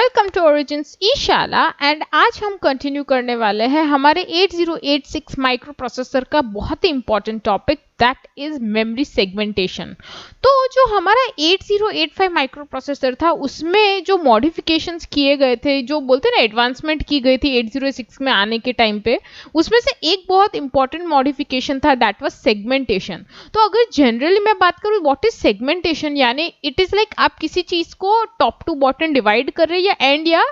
Welcome to origins e-Shala and आज हम continue करने वाले हैं हमारे 8086 माइक्रो प्रोसेसर का बहुत ही important topic that is memory segmentation. तो जो हमारा 8085 माइक्रो प्रोसेसर था उसमें जो मॉडिफिकेशंस किए गए थे, जो बोलते हैं ना एडवांसमेंट की गई थी 8086 में आने के टाइम पे, उसमें से एक बहुत इंपॉर्टेंट मॉडिफिकेशन था दैट वाज सेगमेंटेशन। तो अगर जनरली मैं बात करूँ व्हाट इज सेगमेंटेशन, यानी इट इज लाइक आप किसी चीज को टॉप टू बॉटम डिवाइड कर रहे हैं या एंड या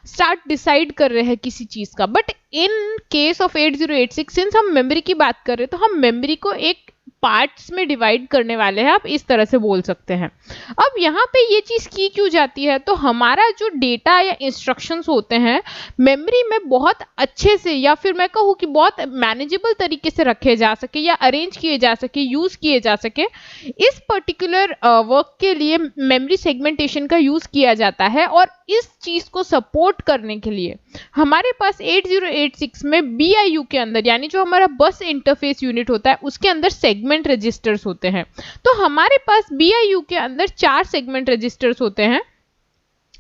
स्टार्ट डिसाइड कर रहे हैं किसी चीज का। But in case of 8086 since हम मेमोरी की बात कर रहे हैं तो हम मेमोरी को एक पार्ट्स में डिवाइड करने वाले हैं, आप इस तरह से बोल सकते हैं। अब यहाँ पे ये चीज की क्यों जाती है, तो हमारा जो डेटा या इंस्ट्रक्शंस होते हैं मेमोरी में बहुत अच्छे से या फिर मैं कहूँ कि बहुत मैनेजेबल तरीके से रखे जा सके या अरेंज किए जा सके, यूज किए जा सके, इस पर्टिकुलर वर्क के लिए मेमोरी सेगमेंटेशन का यूज किया जाता है। और इस चीज को सपोर्ट करने के लिए हमारे पास 8086 में BIU के अंदर, यानी जो हमारा बस इंटरफेस यूनिट होता है, उसके अंदर सेगमेंट रजिस्टर्स होते हैं। तो हमारे पास BIU के अंदर 4 सेगमेंट रजिस्टर्स होते हैं।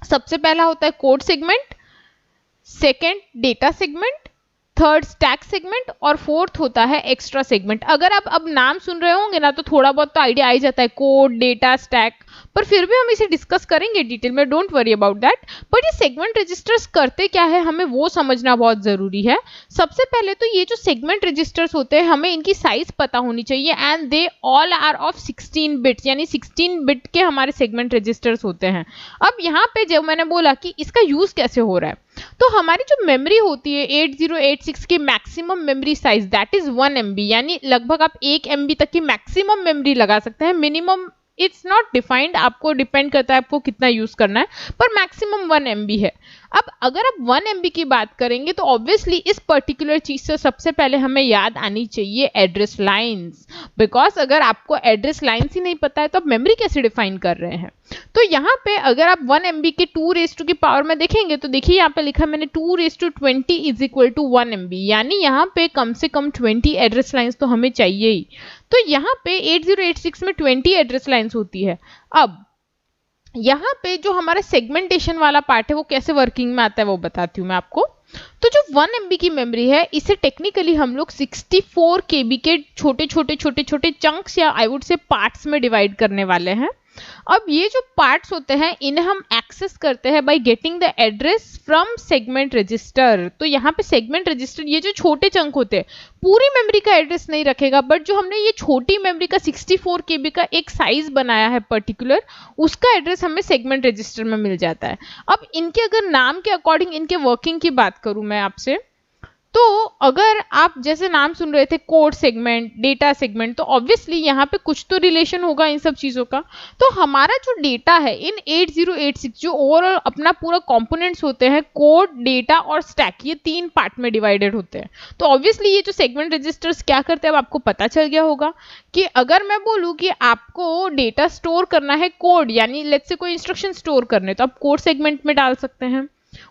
सबसे पहला होता है code segment, second data segment, third stack segment और फोर्थ होता है एक्स्ट्रा सेगमेंट। अगर आप अब नाम सुन रहे होंगे ना तो थोड़ा बहुत तो आइडिया आ ही जाता है, कोड, डेटा, स्टैक, पर फिर भी हम इसे डिस्कस करेंगे डिटेल में, don't worry about that. But ये सेगमेंट रजिस्टर्स करते क्या है हमें वो समझना बहुत जरूरी है। सबसे पहले तो ये जो सेगमेंट रजिस्टर्स होते हैं हमें इनकी साइज पता होनी चाहिए and they all are of 16 bits, यानी 16 बिट के हमारे सेगमेंट रजिस्टर्स होते हैं। अब यहाँ पे जब मैंने बोला कि इसका यूज कैसे हो रहा है, तो हमारी जो मेमोरी होती है 8086 की maximum memory size that is 1 MB, यानी लगभग आप 1 MB तक की मैक्सिमम मेमोरी लगा सकते हैं। मिनिमम इट्स नॉट डिफाइंड, आपको डिपेंड करता है आपको कितना यूज करना है, पर मैक्सिमम 1 MB है। अब अगर आप 1 MB की बात करेंगे तो ऑब्वियसली इस पर्टिकुलर चीज से सबसे पहले हमें याद आनी चाहिए एड्रेस लाइंस, बिकॉज अगर आपको एड्रेस लाइंस ही नहीं पता है तो आप मेमोरी कैसे डिफाइन कर रहे हैं। तो यहाँ पे अगर आप 1 MB के 2 की पावर में देखेंगे तो देखिए यहाँ पे लिखा मैंने 2 इज इक्वल टू 1 MB, यानी यहाँ पे कम से कम 20 एड्रेस लाइंस तो हमें चाहिए ही। तो यहाँ पे 8086 में 20 एड्रेस लाइंस होती है। अब यहाँ पे जो हमारा सेगमेंटेशन वाला पार्ट है वो कैसे वर्किंग में आता है वो बताती हूँ मैं आपको। तो जो 1 MB की मेमोरी है इसे टेक्निकली हम लोग 64 KB के छोटे छोटे चंक्स या आई वुड से पार्ट्स में डिवाइड करने वाले हैं। अब ये जो पार्ट्स होते हैं इन्हें हम एक्सेस करते हैं by getting the address from segment register. तो यहाँ पे सेगमेंट रजिस्टर ये जो छोटे चंक होते हैं पूरी मेमोरी का एड्रेस नहीं रखेगा, बट जो हमने ये छोटी मेमोरी का 64 KB का एक साइज बनाया है पर्टिकुलर, उसका एड्रेस हमें सेगमेंट रजिस्टर में मिल जाता है। अब इनके अगर नाम के अकॉर्डिंग इनके वर्किंग की बात करूं मैं आपसे, तो अगर आप जैसे नाम सुन रहे थे कोड सेगमेंट, डेटा सेगमेंट, तो ऑब्वियसली यहाँ पे कुछ तो रिलेशन होगा इन सब चीजों का। तो हमारा जो डेटा है इन 8086 जो ओवरऑल अपना पूरा कंपोनेंट्स होते हैं कोड, डेटा और स्टैक, ये 3 पार्ट में डिवाइडेड होते हैं। तो ऑब्वियसली ये जो सेगमेंट रजिस्टर्स क्या करते हैं अब आपको पता चल गया होगा कि अगर मैं बोलूँ कि आपको डेटा स्टोर करना है कोड, यानी लेट्स से कोई इंस्ट्रक्शन स्टोर करने, तो आप कोड सेगमेंट में डाल सकते हैं।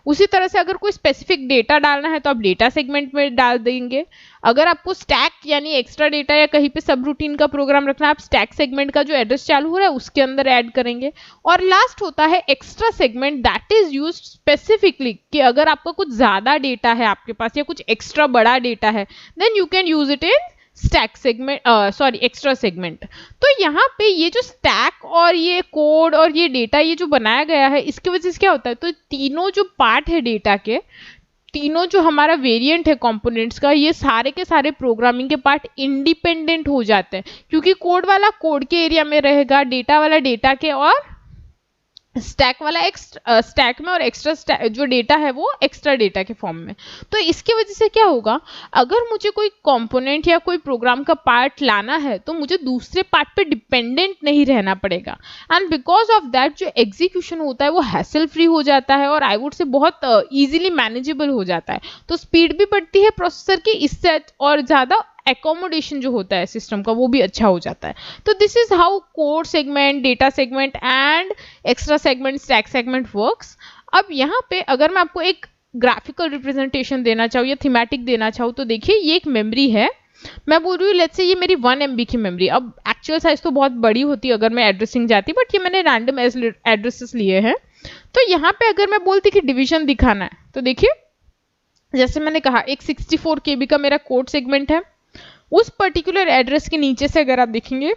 उसी तरह से अगर कोई स्पेसिफिक डेटा डालना है तो आप डेटा सेगमेंट में डाल देंगे। अगर आपको स्टैक यानी एक्स्ट्रा डेटा या कहीं पे सब रूटीन का प्रोग्राम रखना है, आप स्टैक सेगमेंट का जो एड्रेस चालू हो रहा है उसके अंदर ऐड करेंगे। और लास्ट होता है extra segment that is used specifically कि अगर आपका कुछ ज्यादा डेटा है आपके पास या कुछ एक्स्ट्रा बड़ा डेटा है then you can use it in stack segment, sorry extra segment. तो यहाँ पे ये जो स्टैक और ये कोड और ये डेटा ये जो बनाया गया है इसकी वजह से क्या होता है, तो तीनों जो पार्ट है डेटा के, तीनों जो हमारा वेरिएंट है कंपोनेंट्स का, ये सारे के सारे प्रोग्रामिंग के पार्ट इंडिपेंडेंट हो जाते हैं, क्योंकि कोड वाला कोड के एरिया में रहेगा, डेटा वाला डेटा के, और स्टैक वाला स्टैक में, और एक्स्ट्रा जो डेटा है वो एक्स्ट्रा डेटा के फॉर्म में। तो इसकी वजह से क्या होगा, अगर मुझे कोई कंपोनेंट या कोई प्रोग्राम का पार्ट लाना है तो मुझे दूसरे पार्ट पे डिपेंडेंट नहीं रहना पड़ेगा, एंड बिकॉज ऑफ दैट जो एग्जीक्यूशन होता है वो हैसल फ्री हो जाता है और आई वुड से बहुत इजीली मैनेजेबल हो जाता है। तो स्पीड भी बढ़ती है प्रोसेसर की इससे, और ज्यादा एकोमोडेशन जो होता है सिस्टम का वो भी अच्छा हो जाता है। तो this is how code segment, data segment and extra segment, stack segment works. अब यहाँ पे अगर मैं आपको एक ग्राफिकल रिप्रेजेंटेशन देना चाहूँ या थीमेटिक देना चाहूँ तो देखिए ये एक मेमोरी है, मैं बोल रही हूँ लेट्स से ये मेरी 1 MB की मेमोरी। अब एक्चुअल साइज तो बहुत बड़ी होती अगर मैं एड्रेसिंग जाती, बट ये मैंने रैंडम एड्रेसेस लिए हैं। तो यहाँ पे अगर मैं बोलती कि डिवीजन दिखाना है, तो देखिए जैसे मैंने कहा एक 64 KB का मेरा कोड सेगमेंट है, उस पर्टिकुलर एड्रेस के नीचे से अगर आप देखेंगे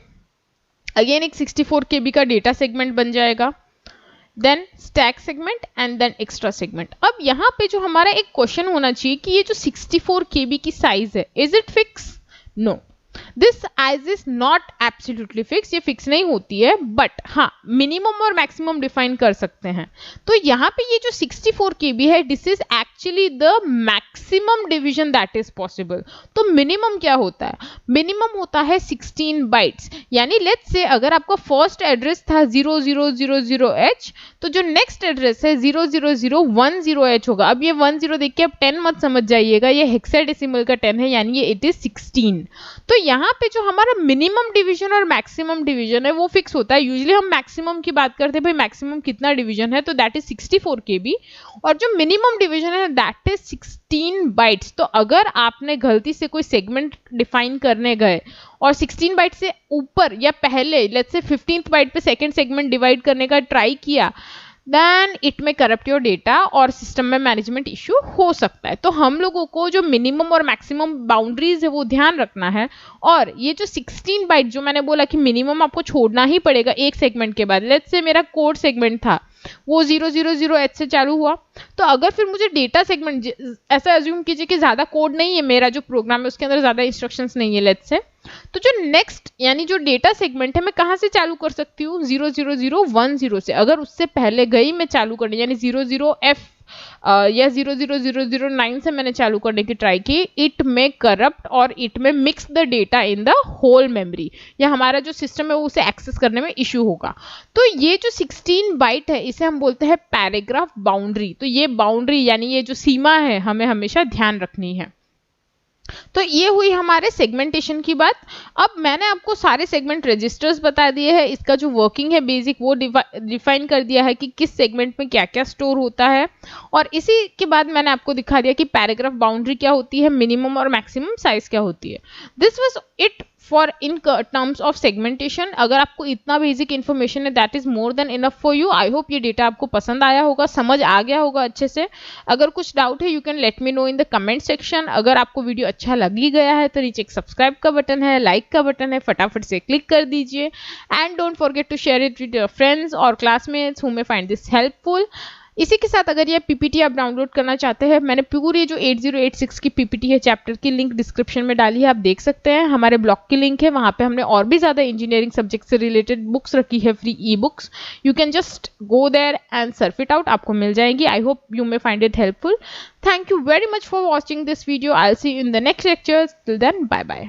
अगेन एक 64 KB का डेटा सेगमेंट बन जाएगा, then stack segment and then extra segment. अब यहाँ पे जो हमारा एक क्वेश्चन होना चाहिए कि ये जो 64 KB की साइज है, is it fix? No, this size is not absolutely fix, ये फिक्स नहीं होती है, बट हाँ मिनिमम और मैक्सिमम डिफाइन कर सकते हैं। तो यहाँ पे ये जो 64 KB है, this is actually the maximum division that is possible. तो मिनिमम क्या होता है? मिनिमम होता है 16 बाइट्स, यानी लेट्स से अगर आपका फर्स्ट एड्रेस था 0000H, तो जो नेक्स्ट एड्रेस है 00010H होगा। अब ये 10 देख के आप 10 मत समझ जाइएगा, ये हेक्साडेसिमल का 10 है, यानी ये इट इज 16। तो यहाँ पे जो हमारा मिनिमम डिवीजन और मैक्सिमम डिवीजन है वो फिक्स होता है। यूजुअली हम मैक्सिमम की बात करते हैं, भाई मैक्सिमम कितना डिवीजन है, तो दैट इज 64 KB, और जो मिनिमम डिवीजन है दैट इज 16 बाइट्स। तो अगर आपने गलती से कोई सेगमेंट डिफाइन करने गए और 16 बाइट से ऊपर या पहले लेट्स से 15th बाइट पे सेकंड सेगमेंट डिवाइड करने का ट्राई किया, देन इट में करप्ट योर डेटा और सिस्टम में मैनेजमेंट इश्यू हो सकता है। तो हम लोगों को जो मिनिमम और मैक्सिमम बाउंड्रीज है वो ध्यान रखना है। और ये जो 16 बाइट जो मैंने बोला कि मिनिमम आपको छोड़ना ही पड़ेगा एक सेगमेंट के बाद, लेट्स से मेरा कोड सेगमेंट था वो 000H से चालू हुआ, तो अगर फिर मुझे डेटा सेगमेंट, ऐसा अज्यूम कीजिए कि ज्यादा कोड नहीं है, मेरा जो प्रोग्राम है उसके अंदर ज्यादा इंस्ट्रक्शंस नहीं है लेट्स से, तो जो नेक्स्ट यानी जो डेटा सेगमेंट है मैं कहां से चालू कर सकती हूँ? 00010 से। अगर उससे पहले गई मैं चालू करने, यानी 00F या 00009 से मैंने चालू करने की ट्राई की, इट में करप्ट और इट में mix the data in the whole memory, या हमारा जो सिस्टम है वो उसे एक्सेस करने में इश्यू होगा। तो ये जो 16 बाइट है इसे हम बोलते हैं पैराग्राफ बाउंड्री। तो ये बाउंड्री यानी ये जो सीमा है हमें हमेशा ध्यान रखनी है। तो ये हुई हमारे सेगमेंटेशन की बात। अब मैंने आपको सारे सेगमेंट रजिस्टर्स बता दिए हैं, इसका जो वर्किंग है बेसिक वो डिफाइन कर दिया है कि किस सेगमेंट में क्या क्या स्टोर होता है, और इसी के बाद मैंने आपको दिखा दिया कि पैराग्राफ बाउंड्री क्या होती है, मिनिमम और मैक्सिमम साइज क्या होती है। This was it for in terms of segmentation. अगर आपको इतना बेसिक इन्फॉर्मेशन है that is more than enough for you. I hope ये डेटा आपको पसंद आया होगा, समझ आ गया होगा अच्छे से। अगर कुछ डाउट है you can let me know in the comment section. अगर आपको वीडियो अच्छा लग ही गया है तो नीचे एक सब्सक्राइब का बटन है, लाइक का बटन है, फटाफट से क्लिक कर दीजिए, and don't forget to share it with your friends और classmates who may find this helpful. इसी के साथ अगर ये पीपीटी आप डाउनलोड करना चाहते हैं, मैंने पूरी जो 8086 की पीपीटी है चैप्टर की लिंक डिस्क्रिप्शन में डाली है, आप देख सकते हैं। हमारे ब्लॉग की लिंक है, वहां पे हमने और भी ज्यादा इंजीनियरिंग सब्जेक्ट से रिलेटेड बुक्स रखी है, free e books. You can just go there and surf it out, आपको मिल जाएंगी। I hope you may find it helpful. Thank you very much for watching this video. I will see you in the next lecture. Till then bye bye.